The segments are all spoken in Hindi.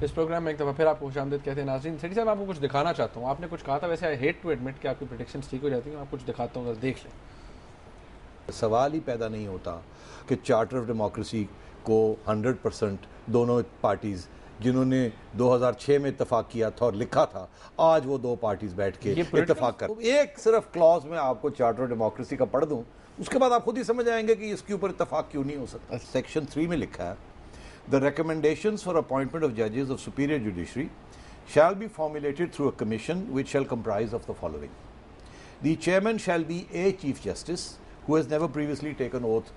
इस प्रोग्राम में एक दफ़ा फिर आपको खुशामदीद कहते हैं। नाज़रीन, सेठी साहब आपको कुछ दिखाना चाहता हूँ। आपने कुछ कहा था, वैसे आई हेट टू एडमिट कि आपकी प्रेडिक्शंस ठीक हो जाती हैं। आप कुछ दिखाता हूँ, देख लें। सवाल ही पैदा नहीं होता कि चार्टर ऑफ डेमोक्रेसी को 100% दोनों पार्टीज़ जिन्होंने 2006 में इत्तेफाक किया था और लिखा था, आज वो दो पार्टीज बैठ के इत्तेफाक कर। एक सिर्फ क्लॉज में आपको चार्टर ऑफ डेमोक्रेसी का पढ़ दूं, उसके बाद आप खुद ही समझ आएंगे कि इसके ऊपर इत्तेफाक क्यों नहीं हो सकता। सेक्शन 3 में लिखा है, the recommendations for appointment of जजेस of superior judiciary shall be formulated through a commission which shall comprise of the following. The chairman shall be a chief justice who has never previously taken oath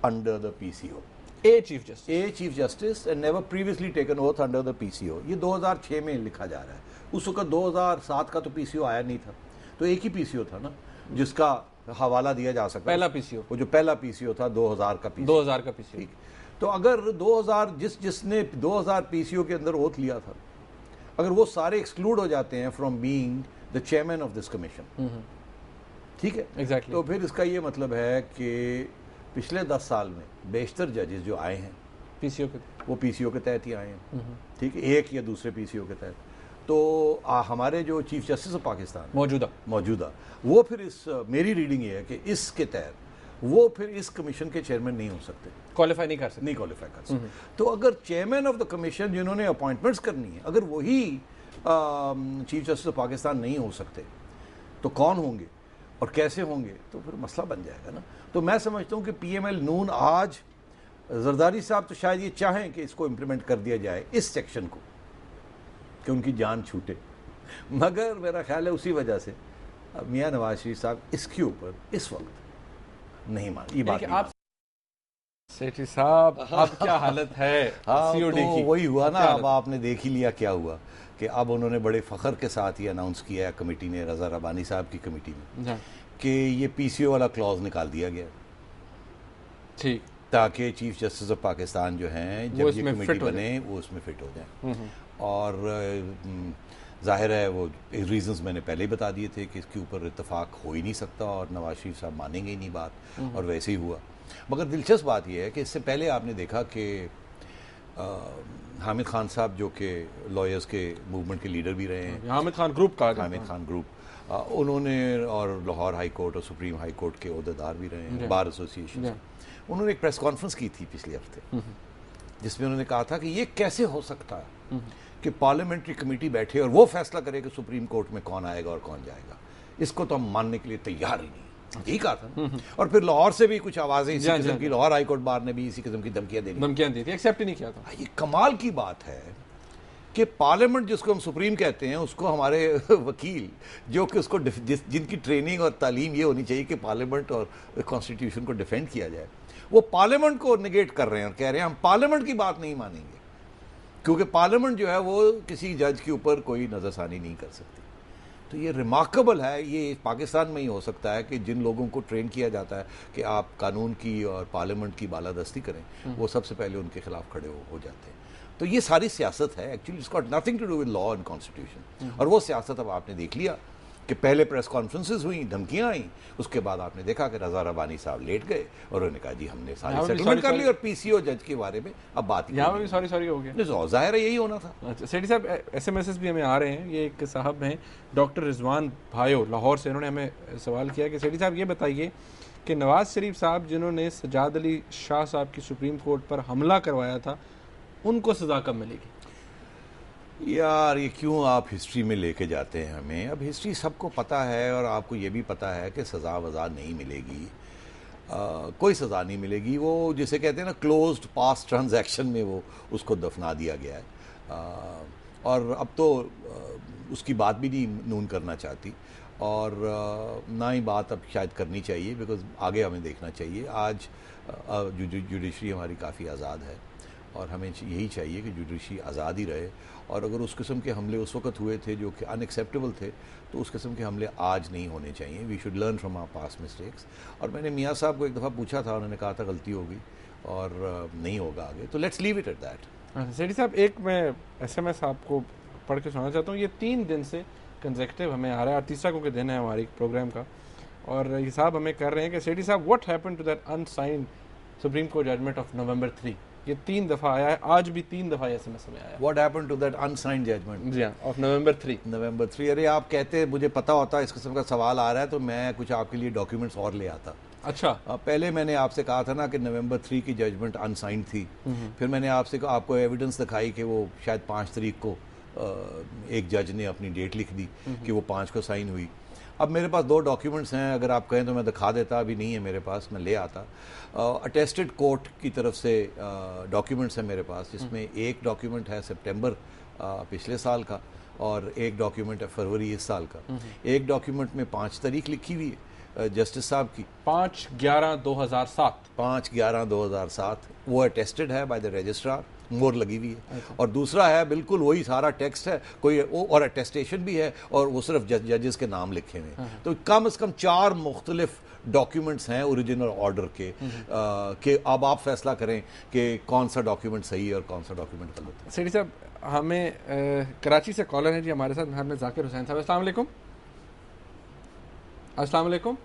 under the PCO. A chief justice and never previously taken oath under the PCO. ये 2006 में लिखा जा रहा है। उस वक्त 2007 का तो PCO आया नहीं था, तो एक ही PCO था ना जिसका हवाला दिया जा सकता। पहला PCO, वो जो पहला PCO था 2000 का PCO। 2000 का PCO। ठीक, तो अगर 2000 जिसने 2000 PCO के अंदर ओथ लिया था, अगर वो सारे एक्सक्लूड हो जाते हैं from being the chairman of this commission, ठीक है, एग्जैक्टली, तो फिर इसका ये मतलब है कि पिछले 10 साल में बेशतर जजेस जो आए हैं PCO के, वो PCO के तहत ही आए हैं, ठीक है, एक या दूसरे PCO के तहत। तो हमारे जो चीफ जस्टिस ऑफ पाकिस्तान मौजूदा वो फिर इस मेरी रीडिंग ये है कि इसके तहत वो फिर इस कमीशन के चेयरमैन नहीं हो सकते, क्वालिफाई नहीं क्वालिफाई कर सकते। तो अगर चेयरमैन ऑफ द कमीशन जिन्होंने अपॉइंटमेंट्स करनी है, अगर वही चीफ जस्टिस ऑफ पाकिस्तान नहीं हो सकते, तो कौन होंगे और कैसे होंगे, तो फिर मसला बन जाएगा ना। तो मैं समझता हूँ कि PML नून आज जरदारी साहब तो शायद ये चाहें कि इसको इम्प्लीमेंट कर दिया जाए, इस सेक्शन को, कि उनकी जान छूटे, मगर मेरा ख्याल है उसी वजह से मियाँ नवाज शरीफ साहब इसके ऊपर इस वक्त नहीं मान। ये बात आप सेठी साहब अब क्या हालत है? हाँ, तो वही हुआ ना, अब आपने देख ही लिया क्या हुआ कि अब उन्होंने बड़े फख्र के साथ ये अनाउंस किया है कमेटी ने, रजा रबानी साहब की कमेटी में, कि ये PCO वाला क्लॉज निकाल दिया गया, ठीक, ताकि चीफ जस्टिस ऑफ पाकिस्तान जो हैं जब ये कमेटी बने वो उसमें फिट हो जाए। और जाहिर है वो रीजंस मैंने पहले ही बता दिए थे कि इसके ऊपर इत्तेफाक हो ही नहीं सकता और नवाज शरीफ साहब मानेंगे ही नहीं बात, और वैसे ही हुआ। मगर दिलचस्प बात यह है कि इससे पहले आपने देखा कि हामिद खान साहब जो कि लॉयर्स के मूवमेंट के लीडर भी रहे हैं, हामिद खान ग्रुप, उन्होंने, और लाहौर हाई कोर्ट और सुप्रीम हाई कोर्ट के ओहदेदार भी रहे हैं, बार एसोसिएशन से, उन्होंने एक प्रेस कॉन्फ्रेंस की थी पिछले हफ्ते, जिसमें उन्होंने कहा था कि ये कैसे हो सकता है कि पार्लियामेंट्री कमेटी बैठे और वो फैसला करे कि सुप्रीम कोर्ट में कौन आएगा और कौन जाएगा, इसको तो हम मानने के लिए तैयार ही नहीं। यही कहा था। और फिर लाहौर से भी कुछ आवाजें इसी किस्म की, लाहौर हाई कोर्ट बार ने भी इसी किस्म की धमकियां दी थी, एक्सेप्ट ही नहीं किया था। ये कमाल की बात है कि पार्लियामेंट जिसको हम सुप्रीम कहते हैं, उसको हमारे वकील जो कि उसको जिनकी ट्रेनिंग और तालीम ये होनी चाहिए कि पार्लियामेंट और कॉन्स्टिट्यूशन को डिफेंड किया जाए, वो पार्लियामेंट को नेगेट कर रहे हैं और कह रहे हैं हम पार्लियामेंट की बात नहीं मानेंगे, क्योंकि पार्लियामेंट जो है वो किसी जज के ऊपर कोई नजरसानी नहीं कर सकती। तो ये रिमार्केबल है, ये पाकिस्तान में ही हो सकता है कि जिन लोगों को ट्रेन किया जाता है कि आप कानून की और पार्लियामेंट की बालादस्ती करें, वो सबसे पहले उनके खिलाफ खड़े हो जाते हैं। तो ये सारी सियासत है, actually it's got nothing to do with law and constitution. और वो सियासत अब आपने देख लिया कि पहले प्रेस कॉन्फ्रेंसेस हुई, धमकियां आई, उसके बाद आपने देखा कि रजा रबानी साहब लेट गए और उन्होंने कहा जी हमने सारी सेटलमेंट कर ली और PCO जज के बारे में अब बात यहाँ पे भी सॉरी हो गया। जाहिर है यही होना था। अच्छा सेठी साहब, SMS भी हमें आ रहे हैं। ये एक साहब हैं डॉक्टर रिजवान भायो लाहौर से, उन्होंने हमें सवाल किया कि सेठी साहब ये बताइए कि नवाज शरीफ साहब जिन्होंने सजाद अली शाह साहब की सुप्रीम कोर्ट पर हमला करवाया था, उनको सजा कब मिलेगी? यार ये क्यों आप हिस्ट्री में लेके जाते हैं हमें? अब हिस्ट्री सबको पता है और आपको ये भी पता है कि सज़ा वज़ा नहीं मिलेगी, कोई सज़ा नहीं मिलेगी। वो जिसे कहते हैं ना क्लोज्ड पास्ट ट्रांजैक्शन में वो उसको दफना दिया गया है, और अब तो उसकी बात भी नहीं नून करना चाहती और ना ही बात अब शायद करनी चाहिए, बिकॉज आगे हमें देखना चाहिए। आज जुडिशरी हमारी काफ़ी आज़ाद है और हमें यही चाहिए कि जुडिशरी आज़ाद ही रहे, और अगर उस किस्म के हमले उस वक्त हुए थे जो कि अनएक्सेप्टेबल थे, तो उस किस्म के हमले आज नहीं होने चाहिए। We should learn from our past mistakes. और मैंने मियाँ साहब को एक दफ़ा पूछा था, उन्होंने कहा था गलती होगी और नहीं होगा आगे, तो let's leave it at that. Sethi साहब, एक मैं SMS आपको पढ़ के सुनाना चाहता हूँ। ये 3 दिन से कंसेक्टिव हमें आ रहा है और तीसरा को दिन है हमारी प्रोग्राम का, और ये साहब हमें कर रहे हैं कि सेठी साहब what happened to that unsigned supreme court judgment of November 3? ये 3 दफ़ा आया है, आज भी 3 दफ़ा SMS में आया। What happened to that unsigned judgment? जी हाँ, ऑफ November 3। November 3। अरे आप कहते मुझे पता होता इस किस्म का सवाल आ रहा है तो मैं कुछ आपके लिए डॉक्यूमेंट्स और ले आता। अच्छा, पहले मैंने आपसे कहा था ना कि November 3 की जजमेंट अनसाइंड थी। फिर मैंने आपको एविडेंस दिखाई कि वो शायद 5 तारीख को एक जज ने अपनी डेट लिख दी कि वो 5 को साइन हुई। अब मेरे पास 2 डॉक्यूमेंट्स हैं, अगर आप कहें तो मैं दिखा देता, अभी नहीं है मेरे पास, मैं ले आता। अटेस्टेड कोर्ट की तरफ से डॉक्यूमेंट्स हैं मेरे पास, जिसमें एक डॉक्यूमेंट है सितंबर पिछले साल का और एक डॉक्यूमेंट है फरवरी इस साल का। एक डॉक्यूमेंट में 5 तारीख लिखी हुई है जस्टिस साहब की, 5/11/2007। 5/11/2007 वो अटेस्टेड है बाय द रजिस्ट्रार, मोहर लगी हुई है। और दूसरा है बिल्कुल वही सारा टेक्स्ट है, कोई और अटेस्टेशन भी है और वो सिर्फ जजेस के नाम लिखे हुए हैं। तो कम से कम 4 मुख्तलिफ डॉक्यूमेंट्स हैं ओरिजिनल ऑर्डर के कि अब आप फैसला करें कि कौन सा डॉक्यूमेंट सही है और कौन सा डॉक्यूमेंट गलत है। सेठी साहब, हमें कराची से कॉलर है जी हमारे साथ, हमें जाकिर हुसैन साहब। अस्सलाम वालेकुम। अस्सलाम वालेकुम।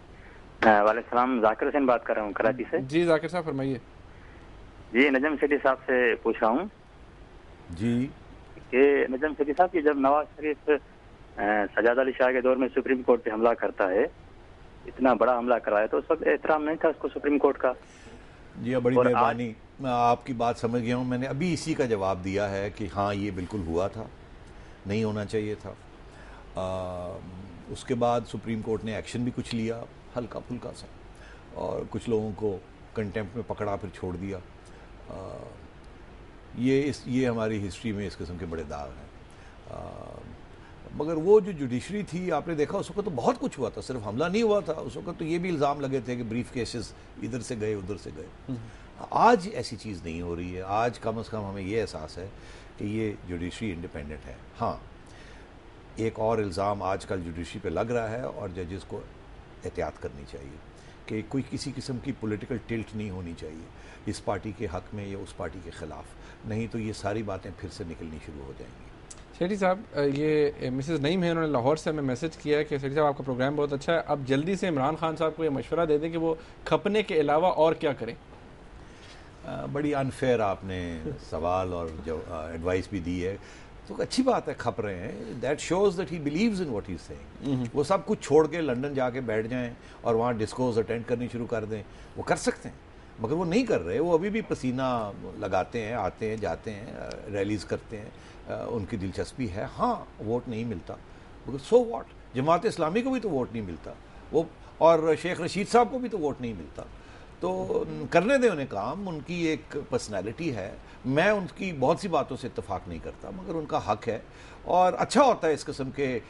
वालेकुम सलाम, जाकिर हुसैन बात कर रहा हूँ कराची से। जी जाकिर साहब फरमाइए। जी नजम सेठी साहब से पूछ रहा हूँ जी कि नजम सेठी साहब की जब नवाज शरीफ सजाद अली शाह के दौर में सुप्रीम कोर्ट पे हमला करता है, इतना बड़ा हमला कराया, तो उस वक्त एहतराम नहीं था उसको सुप्रीम कोर्ट का? जी बड़ी मेहरबानी, मैं आपकी बात समझ गया हूँ। मैंने अभी इसी का जवाब दिया है कि हाँ ये बिल्कुल हुआ था, नहीं होना चाहिए था। उसके बाद सुप्रीम कोर्ट ने एक्शन भी कुछ लिया, हल्का फुल्का सा, और कुछ लोगों को कंटेम्प्ट में पकड़ा फिर छोड़ दिया। ये हमारी हिस्ट्री में इस किस्म के बड़े दाग हैं। मगर वो जो जुडिशरी थी, आपने देखा उस वक्त तो बहुत कुछ हुआ था, सिर्फ हमला नहीं हुआ था। उस वक्त तो ये भी इल्ज़ाम लगे थे कि ब्रीफ केसेस इधर से गए उधर से गए। आज ऐसी चीज़ नहीं हो रही है। आज कम से कम हमें ये एहसास है कि ये जुडिशरी इंडिपेंडेंट है। हाँ, एक और इल्ज़ाम आजकल जुडिशरी पे लग रहा है और जजेस को एहतियात करनी चाहिए कि कोई किसी किस्म की पॉलिटिकल टिल्ट नहीं होनी चाहिए इस पार्टी के हक में या उस पार्टी के ख़िलाफ़, नहीं तो ये सारी बातें फिर से निकलनी शुरू हो जाएंगी। सेठी साहब, ये मिसेस नईम है, उन्होंने लाहौर से हमें मैसेज किया है कि सेठी साहब आपका प्रोग्राम बहुत अच्छा है, अब जल्दी से इमरान खान साहब को ये मशवरा दे दें कि वो खपने के अलावा और क्या करें। बड़ी अनफेयर आपने सवाल और जो एडवाइस भी दी है, तो अच्छी बात है, खप रहे हैं। That shows that he believes in what he is saying. वो सब कुछ छोड़ के लंदन जाके बैठ जाएं और वहाँ डिस्कोर्स अटेंड करनी शुरू कर दें, वो कर सकते हैं, मगर वो नहीं कर रहे। वो अभी भी पसीना लगाते हैं, आते हैं, जाते हैं, रैलीज करते हैं, उनकी दिलचस्पी है। हाँ, वोट नहीं मिलता, मगर सो व्हाट, जमात इस्लामी को भी तो वोट नहीं मिलता, वो और शेख रशीद साहब को भी तो वोट नहीं मिलता। तो करने दें उन्हें काम, उनकी एक पर्सनैलिटी है। मैं उनकी बहुत सी बातों से इत्तेफाक नहीं करता, मगर उनका हक है और अच्छा होता है इस किस्म के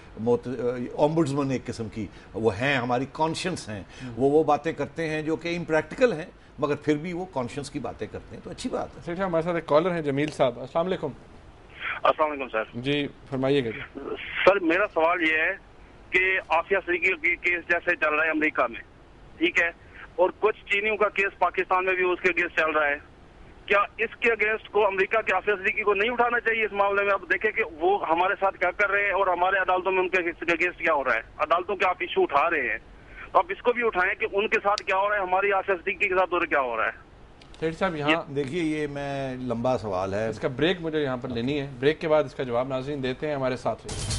ओम्बुड्समैन एक किस्म की वो हैं, हमारी कॉन्शियंस हैं, वो बातें करते हैं जो कि इम्प्रैक्टिकल हैं, मगर फिर भी वो कॉन्शियंस की बातें करते हैं, तो अच्छी बात है। सेठी साहब, हमारे साथ एक कॉलर हैं जमील साहब। अस्सलाम वालेकुम। अस्सलाम वालेकुम सर। जी फरमाइएगा। सर मेरा सवाल ये है कि आफिया सिद्दीकी की केस जैसे चल रहा है अमेरिका में, ठीक है, और कुछ चीनियों का केस पाकिस्तान में भी उसके अगेंस्ट चल रहा है, क्या इसके अगेंस्ट को अमेरिका के आफिया सिद्दीकी को नहीं उठाना चाहिए इस मामले में? अब देखें कि वो हमारे साथ क्या कर रहे हैं और हमारे अदालतों में उनके अगेंस्ट क्या हो रहा है। अदालतों के आप इशू उठा रहे हैं, तो आप इसको भी उठाएं कि उनके साथ क्या हो रहा है, हमारी आफिया सिद्दीकी के साथ क्या हो रहा है। सेठी साहब, यहाँ देखिए, ये मैं लंबा सवाल है, इसका ब्रेक मुझे यहाँ पर लेनी है, ब्रेक के बाद इसका जवाब नाज़रीन देते हैं, हमारे साथ रहिए।